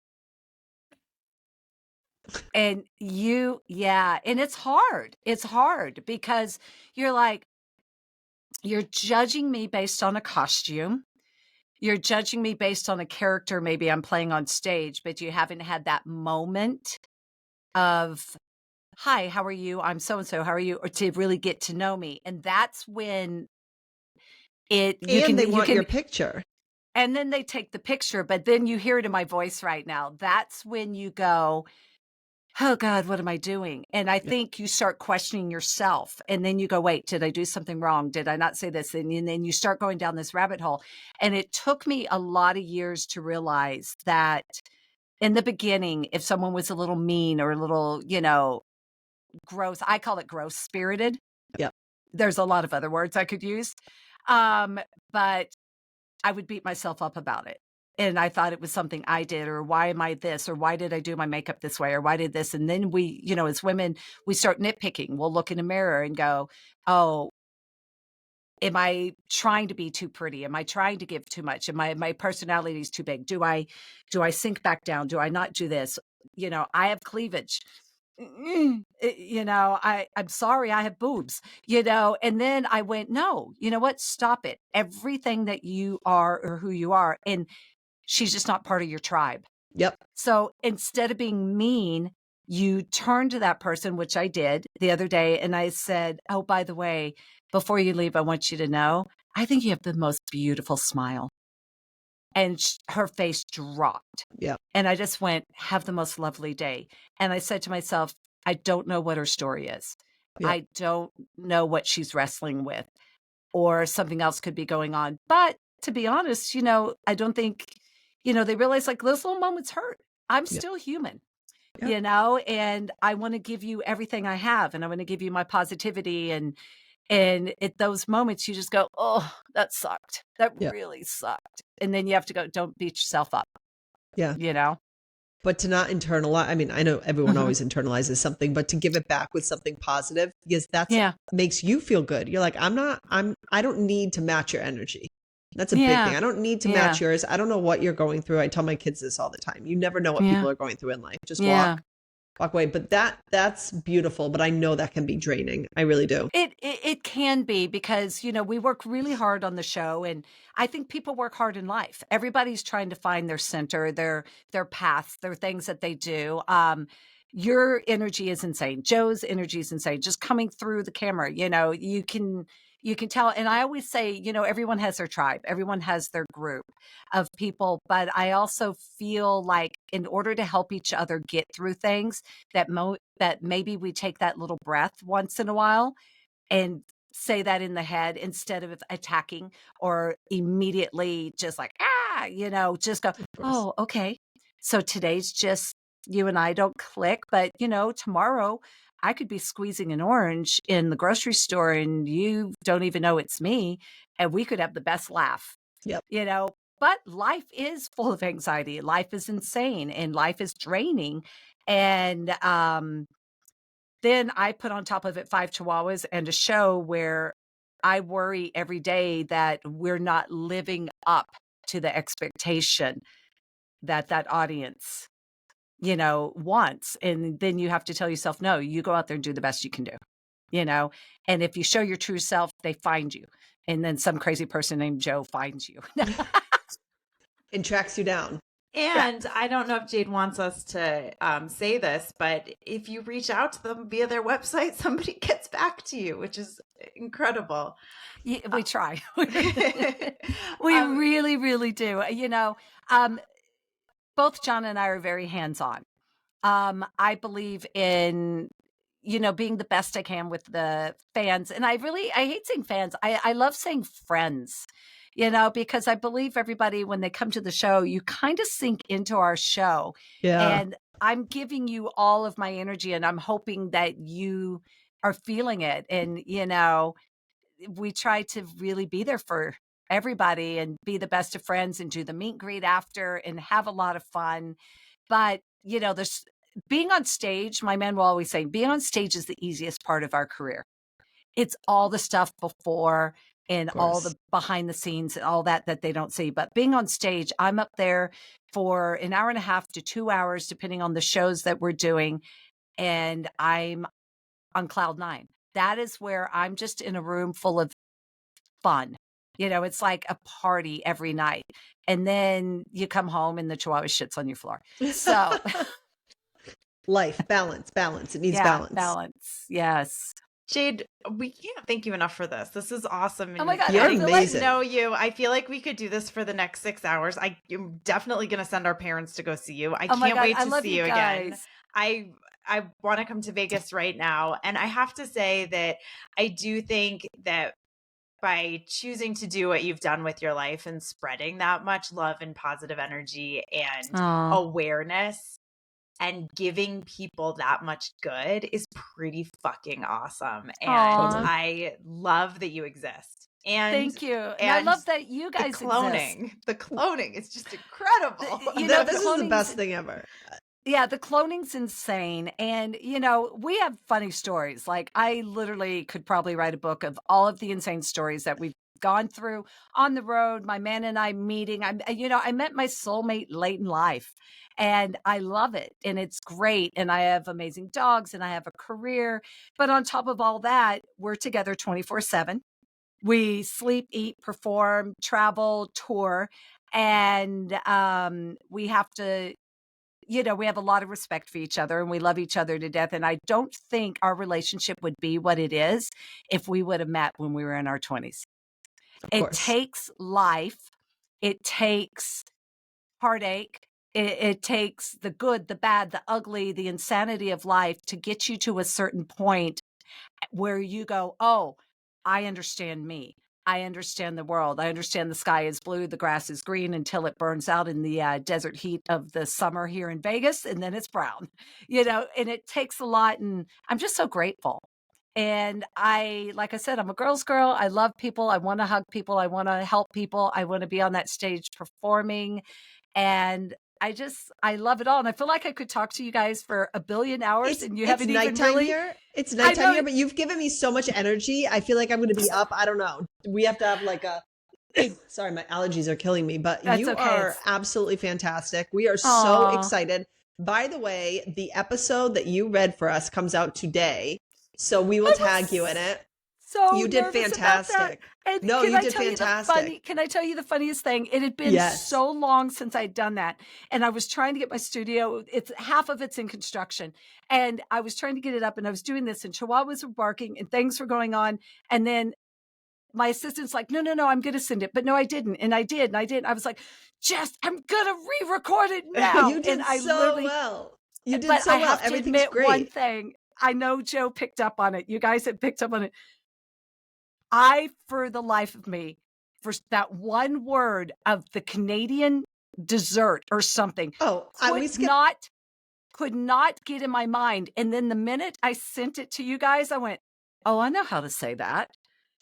And and it's hard. It's hard because you're like, you're judging me based on a costume. You're judging me based on a character maybe I'm playing on stage, but you haven't had that moment of, hi, how are you? I'm so-and-so. How are you? Or to really get to know me. And that's when you
they
can,
want your picture.
and then they take the picture, but then you hear it in my voice right now. That's when you go, oh God, what am I doing? And I think you start questioning yourself, and then you go, wait, did I do something wrong? Did I not say this? And then you start going down this rabbit hole. And it took me a lot of years to realize that in the beginning, if someone was a little mean or a little, gross, I call it gross spirited.
Yep.
There's a lot of other words I could use. But I would beat myself up about it. And I thought it was something I did, or why am I this, or why did I do my makeup this way, or why did this? And then we, as women, we start nitpicking. We'll look in a mirror and go, oh, am I trying to be too pretty? Am I trying to give too much? Am my personality is too big? Do I sink back down? Do I not do this? I have cleavage. I'm sorry, I have boobs, and then I went, no, you know what? Stop it. Everything that you are or who you are. And she's just not part of your tribe.
Yep.
So instead of being mean, you turn to that person, which I did the other day. And I said, oh, by the way, before you leave, I want you to know, I think you have the most beautiful smile. And her face dropped.
Yeah.
And I just went, have the most lovely day. And I said to myself, I don't know what her story is.
Yep.
I don't know what she's wrestling with, or something else could be going on. But to be honest, I don't think, they realize like those little moments hurt. I'm still human, and I want to give you everything I have, and I want to give you my positivity. And at those moments, you just go, oh, that sucked. That really sucked. And then you have to go, don't beat yourself up.
Yeah. But to not internalize, I mean, I know everyone always internalizes something, but to give it back with something positive, because that's makes you feel good. You're like, I don't need to match your energy. That's a big thing. I don't need to match yours. I don't know what you're going through. I tell my kids this all the time. You never know what people are going through in life. Just walk away. But that's beautiful. But I know that can be draining. I really do.
It can be, because, we work really hard on the show, and I think people work hard in life. Everybody's trying to find their center, their path, their things that they do. Your energy is insane. Joe's energy is insane. Just coming through the camera, you can tell. And I always say, everyone has their tribe. Everyone has their group of people. But I also feel like in order to help each other get through things, that maybe we take that little breath once in a while and say that in the head instead of attacking or immediately just like, just go, oh, okay. So today's just you and I don't click, but tomorrow I could be squeezing an orange in the grocery store and you don't even know it's me, and we could have the best laugh.
Yep.
But life is full of anxiety. Life is insane and life is draining. And then I put on top of it 5 chihuahuas and a show where I worry every day that we're not living up to the expectation that audience wants. And then you have to tell yourself, no, you go out there and do the best you can do, and if you show your true self, they find you. And then some crazy person named Joe finds you.
And tracks you down.
And I don't know if Jade wants us to say this, but if you reach out to them via their website, somebody gets back to you, which is incredible.
We try. We really, really do. Both John and I are very hands-on. I believe in, being the best I can with the fans. And I hate saying fans. I love saying friends, because I believe everybody, when they come to the show, you kind of sink into our show.
Yeah.
And I'm giving you all of my energy, and I'm hoping that you are feeling it. And, we try to really be there for everybody and be the best of friends and do the meet and greet after and have a lot of fun. But, there's being on stage, my man will always say, being on stage is the easiest part of our career. It's all the stuff before and all the behind the scenes and all that they don't see. But being on stage, I'm up there for an hour and a half to 2 hours, depending on the shows that we're doing. And I'm on cloud nine. That is where I'm just in a room full of fun. You know, it's like a party every night. And then you come home and the chihuahua shits on your floor. So
life, balance. It needs
yeah,
balance.
balance. Yes.
Jade, we can't thank you enough for this. This is awesome.
Oh my God,
You're
getting
amazing.
to know you. I feel like we could do this for the next 6 hours. I'm definitely going to send our parents to go see you. I
Oh my
can't
God,
wait
I
to
love
see
you
you again.
guys.
I want to come to Vegas right now. And I have to say that I do think that by choosing to do what you've done with your life and spreading that much love and positive energy and
Aw.
awareness and giving people that much good is pretty fucking awesome. And
Aw.
I love that you exist. And
Thank you. And I love that you
the
guys exist.
cloning is just incredible.
You know, the
this is the
cloning's-
best thing ever.
Yeah, the cloning's insane. And, you know, we have funny stories. Like, I literally could probably write a book of all of the insane stories that we've gone through on the road, my man and I meeting. I met my soulmate late in life and I love it. And it's great. And I have amazing dogs and I have a career. But on top of all that, we're together 24/7. We sleep, eat, perform, travel, tour. And we have to, you know, we have a lot of respect for each other and we love each other to death. And I don't think our relationship would be what it is if we would have met when we were in our 20s. It takes life. It takes heartache. It takes the good, the bad, the ugly, the insanity of life to get you to a certain point where you go, oh, I understand me. I understand the world. I understand the sky is blue, the grass is green until it burns out in the desert heat of the summer here in Vegas, and then it's brown, you know, and it takes a lot. And I'm just so grateful. And like I said, I'm a girl's girl. I love people. I want to hug people. I want to help people. I want to be on that stage performing. And I love it all. And I feel like I could talk to you guys for a billion hours and you haven't even really.
Here. It's nighttime here, but you've given me so much energy. I feel like I'm going to be up. I don't know. We have to have like a, sorry, my allergies are killing me, but you are absolutely fantastic. We are so excited. By the way, the episode that you read for us comes out today. So we will tag you in it.
So
you did fantastic. No, you did fantastic.
Can I tell you the funniest thing? It had been so long since I'd done that. And I was trying to get my studio. Half of it's in construction. And I was trying to get it up and I was doing this and chihuahuas were barking and things were going on. And then my assistant's like, no, I'm going to send it. But no, I didn't. And I did. And I did. I was like, Jess, I'm going to re-record it now.
You did
and
so well. You did
but
so
I
well.
have to
Everything's
admit
great.
one thing. I know Joe picked up on it. You guys have picked up on it. For the life of me, for that one word of the Canadian dessert or something, could not get in my mind. And then the minute I sent it to you guys, I went, oh, I know how to say that.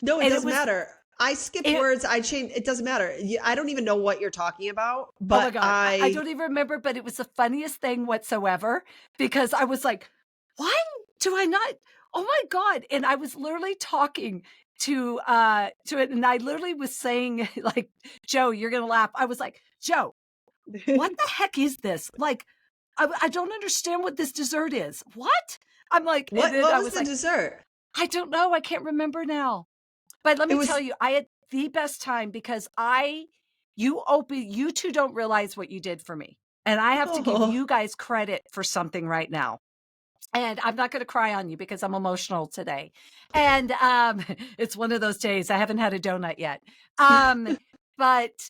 No, it doesn't matter. I skipped words. I changed. It doesn't matter. I don't even know what you're talking about. But
oh my God, I don't even remember. But it was the funniest thing whatsoever because I was like, why do I not? Oh my God. And I was literally talking to it. And I literally was saying like, Joe, you're going to laugh. I was like, Joe, what the heck is this? Like, I don't understand what this dessert is. What? I'm like,
what was the
like,
dessert?
I don't know. I can't remember now. But let me tell you, I had the best time because you two don't realize what you did for me. And I have to give you guys credit for something right now. And I'm not going to cry on you because I'm emotional today. And it's one of those days. I haven't had a donut yet. But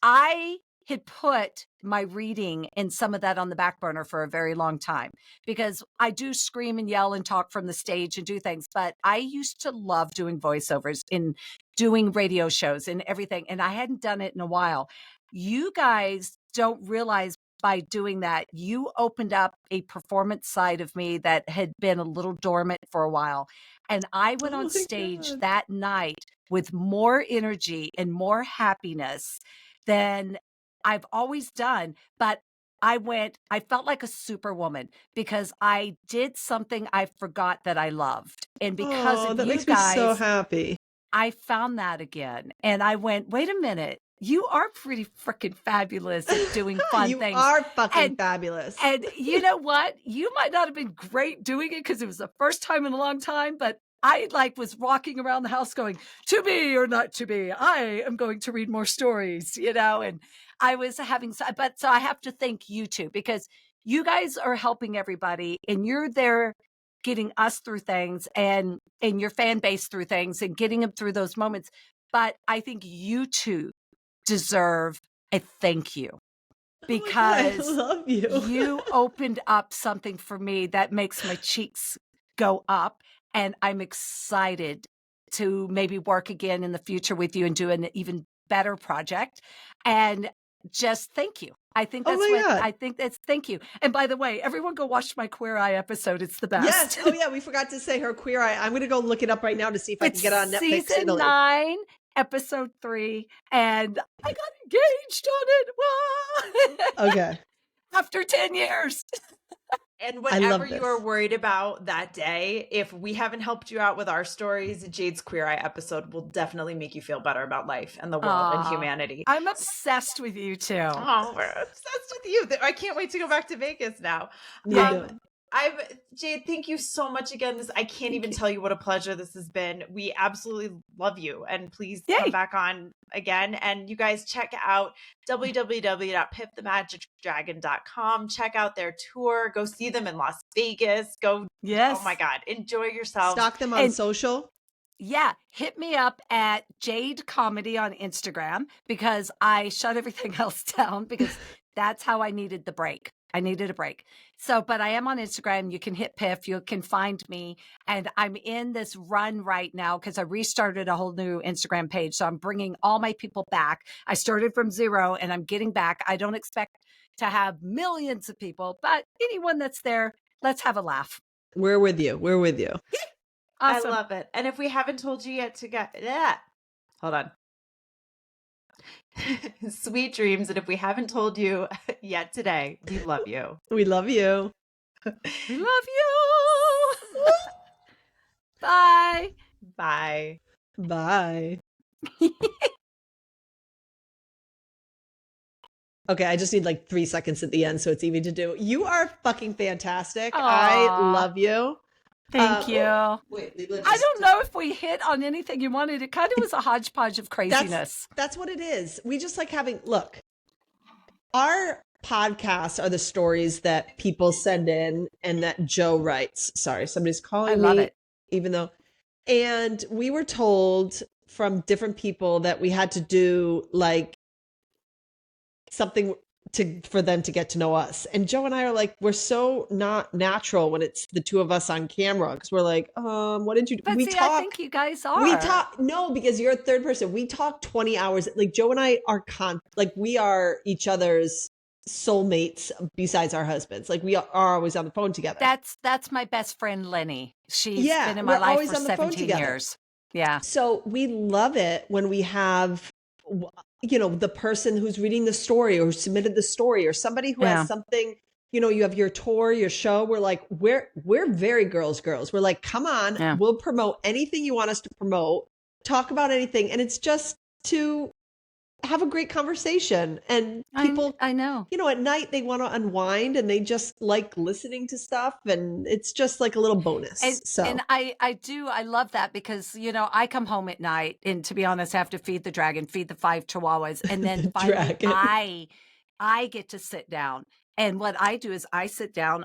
I had put my reading and some of that on the back burner for a very long time because I do scream and yell and talk from the stage and do things. But I used to love doing voiceovers and doing radio shows and everything. And I hadn't done it in a while. You guys don't realize by doing that, you opened up a performance side of me that had been a little dormant for a while. And I went on stage that night with more energy and more happiness than I've always done. But I felt like a superwoman because I did something I forgot that I loved. And because
Oh,
of
that
you
makes me so
guys,
happy.
I found that again. And I went, wait a minute, you are pretty freaking fabulous at doing fun
You
things.
are fucking
And
fabulous.
and you know what? You might not have been great doing it because it was the first time in a long time, but I like was walking around the house going, to be or not to be, I am going to read more stories, and I was having, but so I have to thank you two because you guys are helping everybody and you're there getting us through things and your fan base through things and getting them through those moments. But I think you two deserve a thank you
Oh my God, I
because
love you.
you opened up something for me that makes my cheeks go up. And I'm excited to maybe work again in the future with you and do an even better project. And just thank you. I think
Oh
that's
my God.
I think that's thank you. And by the way, everyone go watch my Queer Eye episode. It's the best.
Yes. Oh yeah, we forgot to say her Queer Eye. I'm going to go look it up right now to see if I can
It's
get it on Netflix.
season
Italy.
9, episode 3, and I got engaged on it. Whoa.
Okay.
After 10 years.
And
I love
whatever you
this.
are worried about that day, if we haven't helped you out with our stories, Jade's Queer Eye episode will definitely make you feel better about life and the world and
Aw.
humanity.
I'm obsessed with you too.
Oh, we're obsessed with you. I can't wait to go back to Vegas now.
Me too.
Jade, thank you so much again. I can't even tell you what a pleasure this has been. We absolutely love you. And please
Yay.
come back on again. And you guys check out www.pipthemagicdragon.com. Check out their tour. Go see them in Las Vegas.
Yes.
Oh my God. Enjoy yourself.
Stalk them on social.
Yeah, hit me up at Jade Comedy on Instagram because I shut everything else down because that's how I needed the break. I needed a break. So, but I am on Instagram. You can hit Piff. You can find me. And I'm in this run right now because I restarted a whole new Instagram page. So I'm bringing all my people back. I started from 0 and I'm getting back. I don't expect to have millions of people, but anyone that's there, let's have a laugh.
We're with you. We're with you.
Awesome.
I love it. And if we haven't told you yet to get hold on. Sweet dreams. And if we haven't told you yet today, we love you.
We love you.
We love you. Bye.
Bye.
Bye. Okay, I just need like 3 seconds at the end so it's easy to do. You are fucking fantastic.
Aww.
I love you.
Thank you.
Wait,
I don't know if we hit on anything you wanted. It kind of was a hodgepodge of craziness.
That's what it is. We just like having, look, our podcasts are the stories that people send in and that Joe writes. Sorry, somebody's calling me.
I love it.
Even though, and we were told from different people that we had to do like something for them to get to know us. And Joe and I are like, we're so not natural when it's the two of us on camera because we're like, what did you do?
But
We
see,
talk.
I think you guys are.
We talk. No, because you're a third person. We talk 20 hours. Like Joe and I are like we are each other's soulmates besides our husbands. Like we are always on the phone together.
That's my best friend Lenny. She's been in my
we're
life
always
for
on the phone
17
together.
years. Yeah.
So we love it when we have, the person who's reading the story or who submitted the story or somebody who has something, you have your tour, your show. We're like, we're very girls. We're like, come on, we'll promote anything you want us to promote, talk about anything. And it's just to have a great conversation. And people,
I know,
at night they want to unwind and they just like listening to stuff. And it's just like a little bonus.
And I love that because, I come home at night and to be honest, I have to feed the dragon, feed the 5 chihuahuas. And then finally I get to sit down. And what I do is I sit down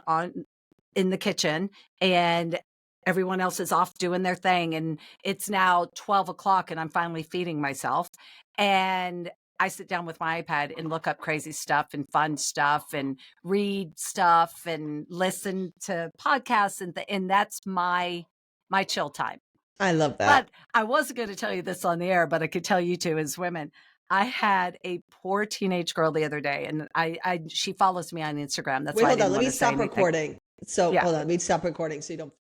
in the kitchen and everyone else is off doing their thing. And it's now 12 o'clock and I'm finally feeding myself. And I sit down with my iPad and look up crazy stuff and fun stuff and read stuff and listen to podcasts. And that's my chill time.
I love that.
But I wasn't going to tell you this on the air, but I could tell you too as women. I had a poor teenage girl the other day and she follows me on Instagram. That's why I didn't
let me stop recording. So hold on, let me stop recording so you don't